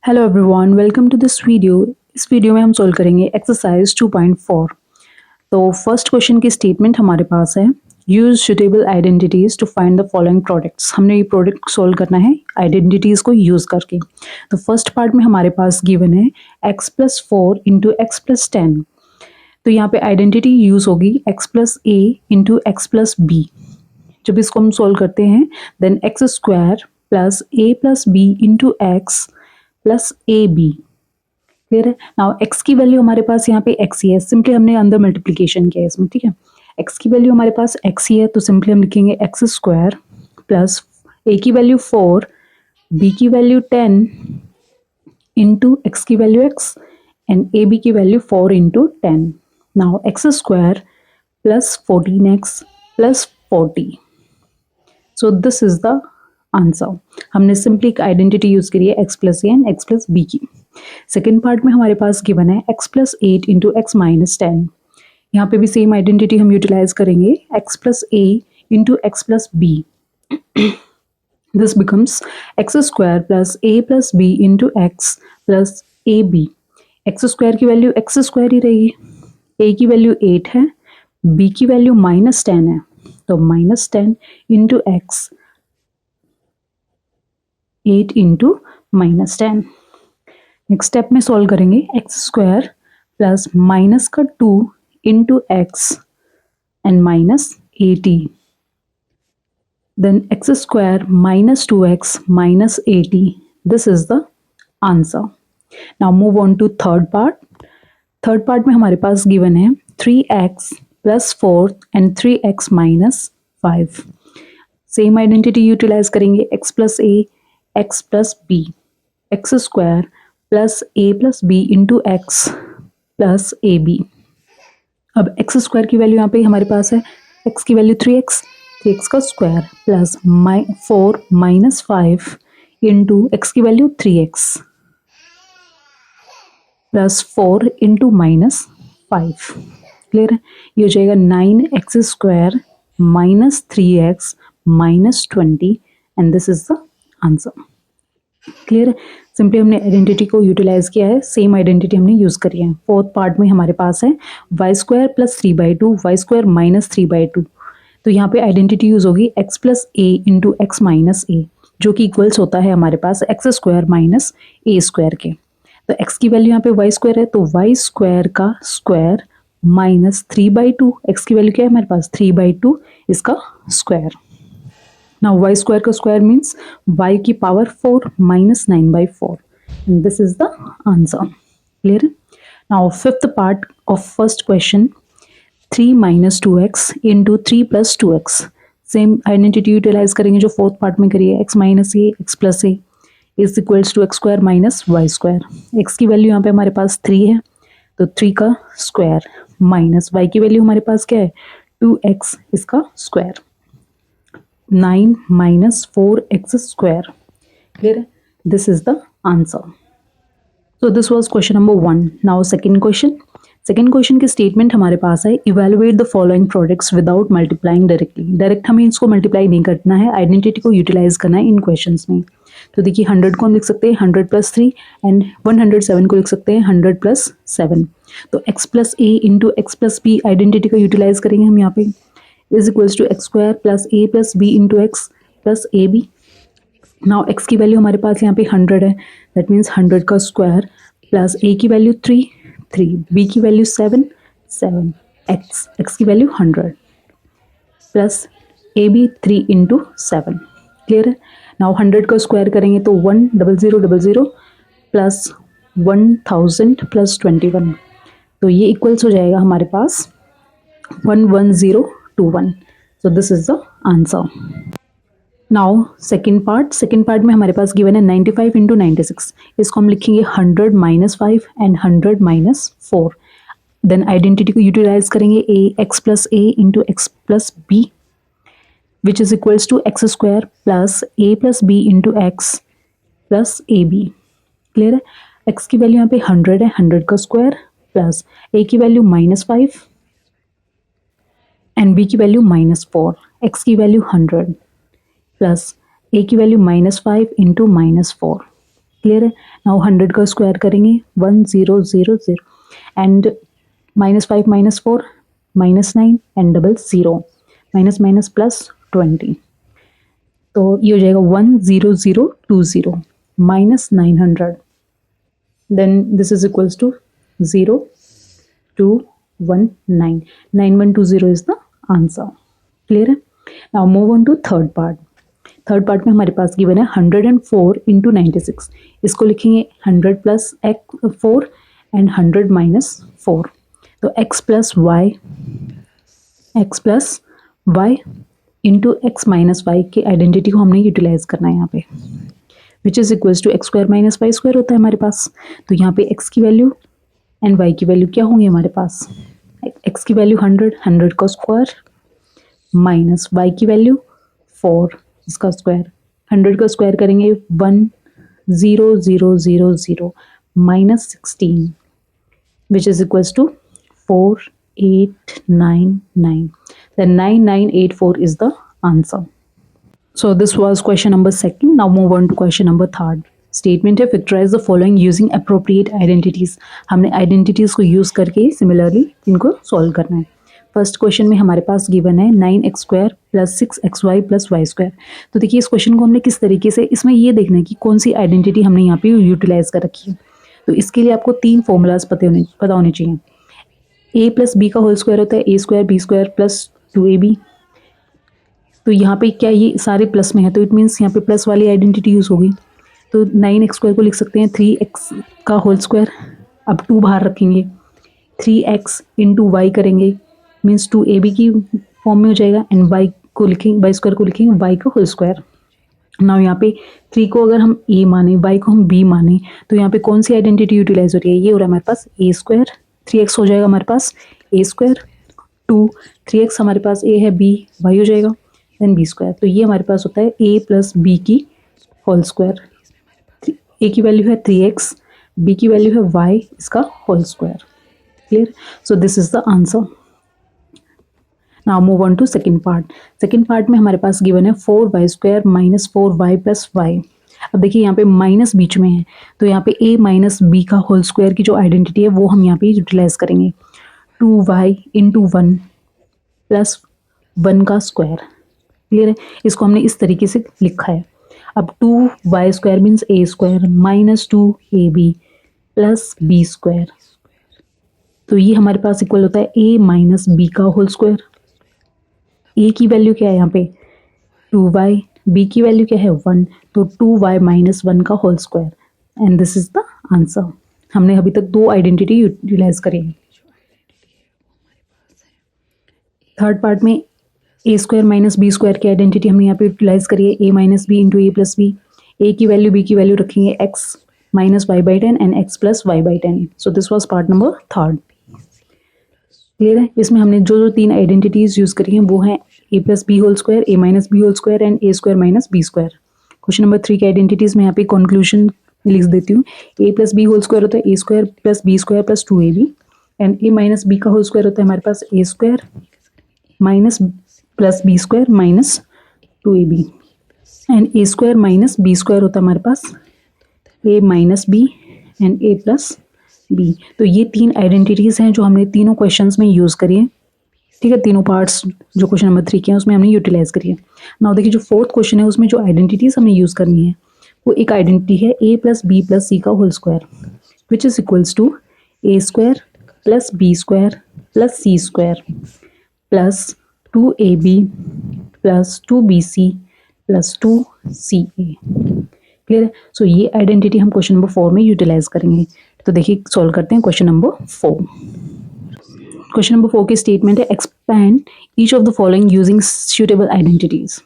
Hello everyone, welcome to this video. इस वीडियो में हम सॉल्व करेंगे एक्सरसाइज 2.4। तो फर्स्ट क्वेश्चन की स्टेटमेंट हमारे पास है, use suitable identities to find the following products. हमने ये प्रोडक्ट सॉल्व करना है आइडेंटिटीज को यूज करके। तो फर्स्ट पार्ट में हमारे पास गिवन है x+4 इंटू x+10। तो यहाँ पे आइडेंटिटी यूज होगी x+a इंटू x+b। जब इसको हम सॉल्व करते हैं then x² plus a+b into x plus ए बी। क्लियर है। नाउ x की वैल्यू हमारे पास यहाँ पे x ही है, सिंपली हमने अंदर मल्टीप्लीकेशन किया है इसमें। ठीक है, x की वैल्यू हमारे पास x ही है तो सिंपली हम लिखेंगे x² प्लस a की वैल्यू 4, b की वैल्यू 10 इंटू x की value x and A B की value 4 into 10। Now x² plus 14x plus 40। So this is the answer. हमने सिंपली एक आइडेंटिटी यूज करी है x+a एंड x+b की। Second part में हमारे पास गिवन है x+8 इंटू x-10। यहाँ पे भी सेम आइडेंटिटी हम यूटिलाइज करेंगे x+a into x+b। This becomes x² plus a plus b into x plus A B. x² की वैल्यू x² ही रहेगी, a की वैल्यू 8 है, b की वैल्यू -10 है, तो -10 into x, 8 into -10। Next step में सॉल्व करेंगे x² प्लस माइनस का 2 into X and -80। Then x² minus 2x minus 80। This is the answer. Now move on to third part. Third part में हमारे पास given है 3x plus 4 and 3x minus 5। Same identity utilize करेंगे x+a x plus B, x² plus a plus B into x plus A B. अब x² की value यहाँ पे हमारे पास है, x की वैल्यू 3x का square plus 4 minus 5 into x की value 3x plus 4 into -5। Clear है। ये हो जाएगा 9x² minus 3x minus 20 and this is the answer. Clear है। सिंपली हमने आइडेंटिटी को यूटिलाइज किया है, सेम आइडेंटिटी हमने यूज करी है। फोर्थ पार्ट में हमारे पास है y² प्लस 3/2 y² माइनस 3/2। तो यहाँ पे आइडेंटिटी यूज होगी x+a इंटू एक्स माइनस ए, जो कि इक्वल्स होता है हमारे पास x² माइनस a² के। तो x की वैल्यू यहाँ पे y² है तो y² का स्क्वायर माइनस 3/2। एक्स की वैल्यू क्या है हमारे पास 3/2, इसका स्क्वायर। Now y² का स्क्वायर मीन्स y की power 4 minus 9/4 and this is the answer. Clear? Now fifth part of first question, 3 minus 2x into 3 plus 2x. Same identity utilize करेंगे जो fourth part में करिए, x minus A X plus A is equals to x² minus y²। x की value यहाँ पे हमारे पास 3 है तो 3 का स्क्वायर माइनस y की वैल्यू हमारे पास क्या है 2x, इसका square. 9 minus 4x square. Clear? This is the answer. So this was question number 1. Now second question. Second question की स्टेटमेंट हमारे पास है, evaluate the following products without multiplying directly. Direct हमें इसको मल्टीप्लाई नहीं करना है, आइडेंटिटी को यूटिलाइज करना है इन क्वेश्चंस में। तो देखिए 100 को हम लिख सकते हैं 100 + 3 एंड 107 को लिख सकते हैं 100 + 7। तो x+a into x plus b identity को यूटिलाइज करेंगे हम यहाँ पे, is equals to x² plus a plus b into x plus A b. Now x की वैल्यू हमारे पास यहाँ पे 100 है, दैट मीन्स 100 का स्क्वायर प्लस a की वैल्यू 3, b की वैल्यू 7, x की वैल्यू 100 प्लस ए बी 3 इंटू 7। क्लियर है। नाउ 100 का स्क्वायर करेंगे तो 10000 प्लस 1000 प्लस 21, तो ये इक्वल्स हो जाएगा हमारे पास 11021। So this is the answer. Now second part में हमारे पास गिवन है 95 इंटू 96। इसको हम लिखेंगे 100 minus 5 and 100 minus 4। Then identity को यूटिलाइज करेंगे x+a into x plus B which is equals to x² plus a plus b into x plus A B. Clear है। x की वैल्यू यहाँ पे 100 है, 100 का स्क्वायर प्लस a की value -5 and b की वैल्यू -4, x की वैल्यू 100 प्लस a की वैल्यू -5 इंटू -4। क्लियर है। नाउ 100 का स्क्वायर करेंगे 1000 and -5 -4 -9 and double 0 minus minus plus 20, तो ये हो जाएगा 10020 minus 900, then this is equals to 0219, 9120 is the answer. Clear है। Now move on to third part. Third part में हमारे पास गिवन है 104 इंटू 96, इसको लिखेंगे 100 प्लस एक्स 4 एंड 100 माइनस 4, तो x plus Y into X minus Y की identity को हमने यूटिलाइज करना है यहाँ पे, which is equals to X square minus Y square होता है हमारे पास। तो यहाँ पे x की वैल्यू एंड y की वैल्यू क्या होंगी हमारे पास, x की वैल्यू 100 का स्क्वायर माइनस y की वैल्यू 4 इसका स्क्वायर, 100 का स्क्वायर करेंगे 10000 minus 16 which is equals to 4899, then 9984 is the answer. So this was question number second. Now move on to question number third. Statement है factorize the following using appropriate identities. हमने identities को use करके similarly इनको solve करना है। First question में हमारे पास गिवन है 9x² plus 6xy plus Y square. तो देखिए इस क्वेश्चन को हमने किस तरीके से, इसमें ये देखना है कि कौन सी आइडेंटिटी हमने यहाँ पे यूटिलाइज कर रखी है। तो इसके लिए आपको 3 फॉर्मूलाज पता होने चाहिए। a प्लस बी का होल स्क्वायर होता है a² b² प्लस 2ab। तो यहाँ पे क्या ये सारे प्लस में है, तो इट मीन्स यहाँ पे प्लस वाली आइडेंटिटी यूज़ होगी। तो 9x² को लिख सकते हैं 3x का होल स्क्वायर, अब 2 बाहर रखेंगे, 3x इंटू वाई करेंगे मीन्स 2ab की फॉर्म में हो जाएगा, एंड y को लिखेंगे, वाई स्क्वायर को लिखेंगे y का होल स्क्वायर। नाउ यहाँ पे 3 को अगर हम a माने, y को हम b माने, तो यहाँ पे कौन सी आइडेंटिटी यूटिलाइज हो रही है, ये हो रहा है हमारे पास a², 3x हो जाएगा हमारे पास a², 2 3x हमारे पास a है, b y हो जाएगा, देन b²। तो ये हमारे पास होता है a प्लस बी की होल स्क्वायर, a की वैल्यू है 3x, b की वैल्यू है y इसका whole square. Clear. So this is the answer. Now move on to second part. Second part में हमारे पास गिवन है 4y² minus 4y plus Y. अब देखिए यहाँ पे माइनस बीच में है, तो यहाँ पे a माइनस बी का होल स्क्वायर की जो आइडेंटिटी है वो हम यहाँ पे यूटिलाइज करेंगे, 2y इंटू 1 प्लस 1 का स्क्वायर। क्लियर है। इसको हमने इस तरीके से लिखा है। अब 2y² means a² minus 2ab plus b², तो ये हमारे पास इक्वल होता है a माइनस बी का होल स्क्वायर। a की वैल्यू क्या है यहाँ पे 2y, b की वैल्यू क्या है 1, तो 2y माइनस 1 का whole square, and this is the answer. हमने अभी तक 2 आइडेंटिटी यूटिलाइज करी है। थर्ड पार्ट में a² माइनस b² की आइडेंटिटी हमने यहाँ पे यूटिलाइज करी है, a minus B into a plus B. a की वैल्यू b की वैल्यू रखेंगे x minus y/10 and x plus y/10। So this was part number third. Clear है। इसमें हमने जो 3 आइडेंटिटीज यूज करी हैं वो हैं a plus B whole square, a minus B whole square and a² minus b²। Question number 3 की identities में यहाँ पे कंक्लूजन लिख देती हूँ। a plus B whole square होता है a² plus b² plus 2ab, and a minus B का होल स्क्वायर होता है हमारे पास a² minus plus b² minus 2ab, and a² minus b² होता है हमारे पास a minus B and a plus B. तो ये 3 आइडेंटिटीज हैं जो हमने तीनों क्वेश्चंस में यूज़ करी है। ठीक है, तीनों पार्ट्स जो क्वेश्चन नंबर 3 के हैं उसमें हमने यूटिलाइज करी है। नाउ देखिए जो फोर्थ क्वेश्चन है उसमें जो आइडेंटिटीज हमने यूज़ करनी है वो एक आइडेंटिटी है a plus B plus C का whole square, which is equals to a² plus b² plus c² plus 2ab plus 2bc plus 2ca। Clear है। सो ये आइडेंटिटी हम क्वेश्चन नंबर 4 में यूटिलाइज करेंगे। तो देखिए सॉल्व करते हैं क्वेश्चन नंबर 4। क्वेश्चन नंबर 4 की स्टेटमेंट है expand each of the following using suitable identities.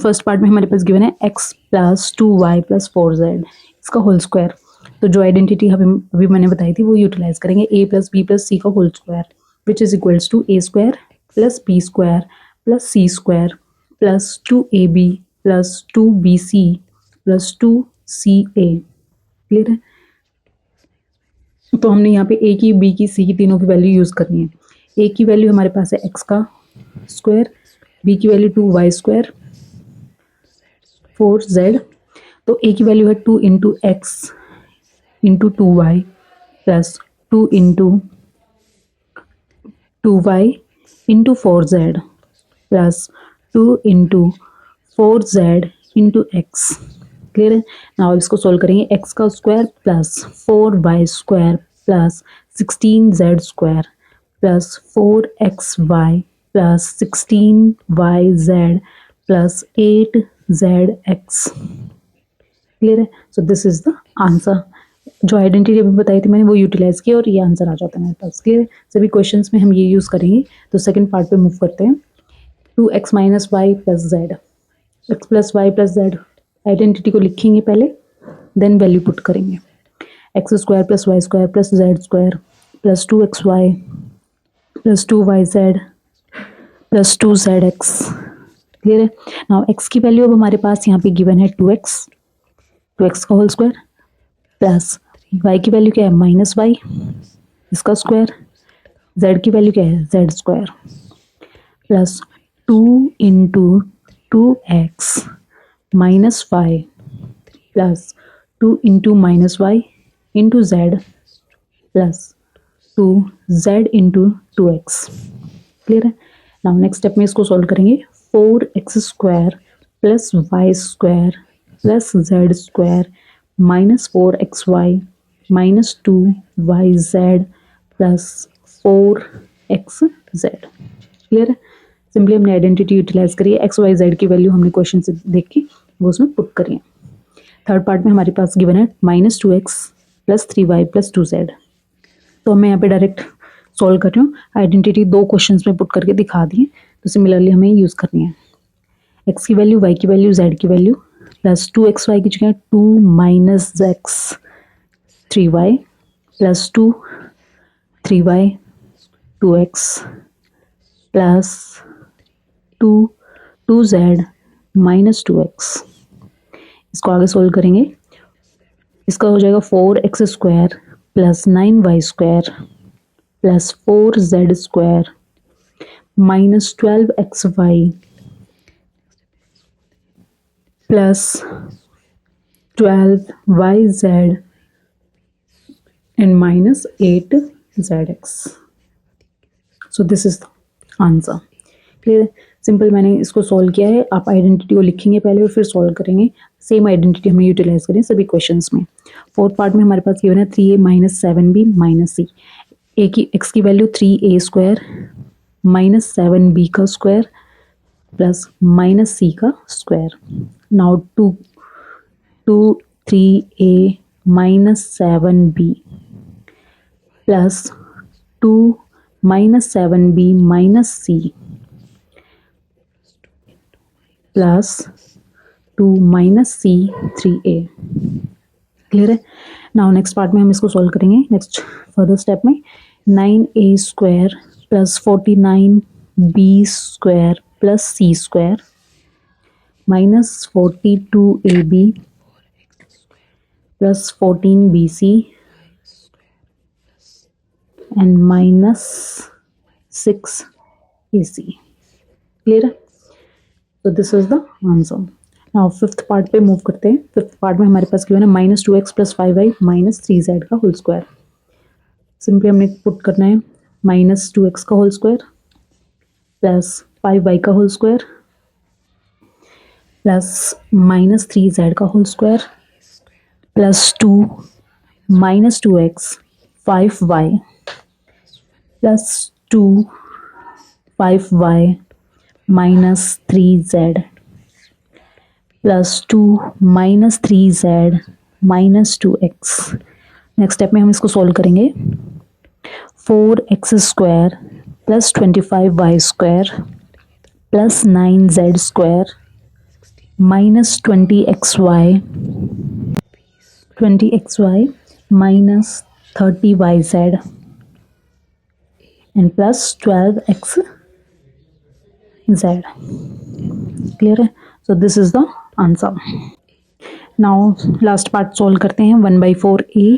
First part में हमारे पास गिवन है x plus 2y plus 4z इसका होल स्क्वायर। तो जो आइडेंटिटी अभी मैंने बताई थी वो यूटिलाइज करेंगे, a plus B plus C का whole square, which is equals to a² plus b² plus c² plus 2ab plus 2bc plus 2ca। Clear है। तो हमने यहाँ पे a की, b की, c की तीनों की वैल्यू यूज़ करनी है। a की वैल्यू हमारे पास है x का स्क्वायर, b की वैल्यू 2y² 4z तो ए की वैल्यू है 2 into x into 2y plus 2 into 2y into 4z plus 2 into 4z into x. Clear है। नाउ इसको सोल्व करेंगे। एक्स का square plus 4y square plus 16z square plus 4xy plus 16yz plus 8zx। Clear है। So this is the answer. जो identity अभी बताई थी मैंने वो यूटिलाइज किया और ये आंसर आ जाता है मेरे पास। क्लियर है। सभी क्वेश्चंस में हम ये यूज़ करेंगे। तो सेकंड पार्ट पे मूव करते हैं। 2x minus Y plus Z, X plus Y plus Z identity को लिखेंगे पहले, देन वैल्यू पुट करेंगे। X square plus Y square plus Z square plus 2xy plus 2yz plus 2zx। Clear है। Now X की value अब हमारे पास यहाँ पे गिवन है 2x का होल स्क्वायर प्लस वाई की वैल्यू क्या है माइनस वाई इसका स्क्वायर, जेड की वैल्यू क्या है Z square plus 2 into 2x minus Y plus 2 into minus Y into Z plus 2z into 2x। Clear है। नाउ नेक्स्ट स्टेप में इसको सॉल्व करेंगे। 4x square plus Y square plus Z square minus 4xy minus 2yz plus 4xz। Clear है। Simply हमने identity utilize करी है। X Y Z की वैल्यू हमने क्वेश्चन से देख के वो उसमें पुट करी है। थर्ड पार्ट में हमारे पास गिवन है -2x plus 3y plus 2z। तो मैं यहाँ पे डायरेक्ट सॉल्व कर रही हूँ। आइडेंटिटी दो क्वेश्चंस में पुट करके दिखा दी है, तो सिमिलरली हमें यूज़ करनी है। एक्स की वैल्यू, वाई की वैल्यू, जेड की वैल्यू प्लस 2xy की जगह 2 minus x 3y plus 2 3y 2x plus 2z minus 2x। इसको आगे सोल्व करेंगे। इसका हो जाएगा 4x square plus 9y square plus 4z square minus 12xy plus 12yz and minus 8zx। So this is the answer. Clear. Simple मैंने इसको solve किया है। आप आइडेंटिटी को लिखेंगे पहले और फिर सॉल्व करेंगे। सेम आइडेंटिटी हमने यूटिलाइज करें सभी क्वेश्चंस में। फोर्थ पार्ट में हमारे पास गिवन है 3a minus 7b minus c। ए की एक्स की value 3a square minus 7b का स्क्वायर प्लस माइनस c का square. Now 2 3a minus 7b plus 2 minus 7b minus c plus 2 minus c 3a। Clear है। Now next part में हम इसको solve करेंगे। Next further step में 9a square plus 49b square plus c square minus 42ab plus 14bc and minus 6ac। Clear है। तो this is the answer. Now fifth part पे move करते हैं। फिफ्थ पार्ट में हमारे पास क्या है -2x plus 5y minus 3z का होल स्क्वायर। सिंपली हमने पुट करना है -2x का होल स्क्वायर प्लस 5y का whole square plus minus 3z का whole square plus 2 minus 2x 5y plus 2 5y minus 3z plus 2 minus 3z minus 2x। Next step में हम इसको solve करेंगे। 4x square plus 25y square plus 9z square minus 20xy minus 30yz and plus 12xz। Clear है। So this is the answer. Now last part solve करते हैं। 1/4a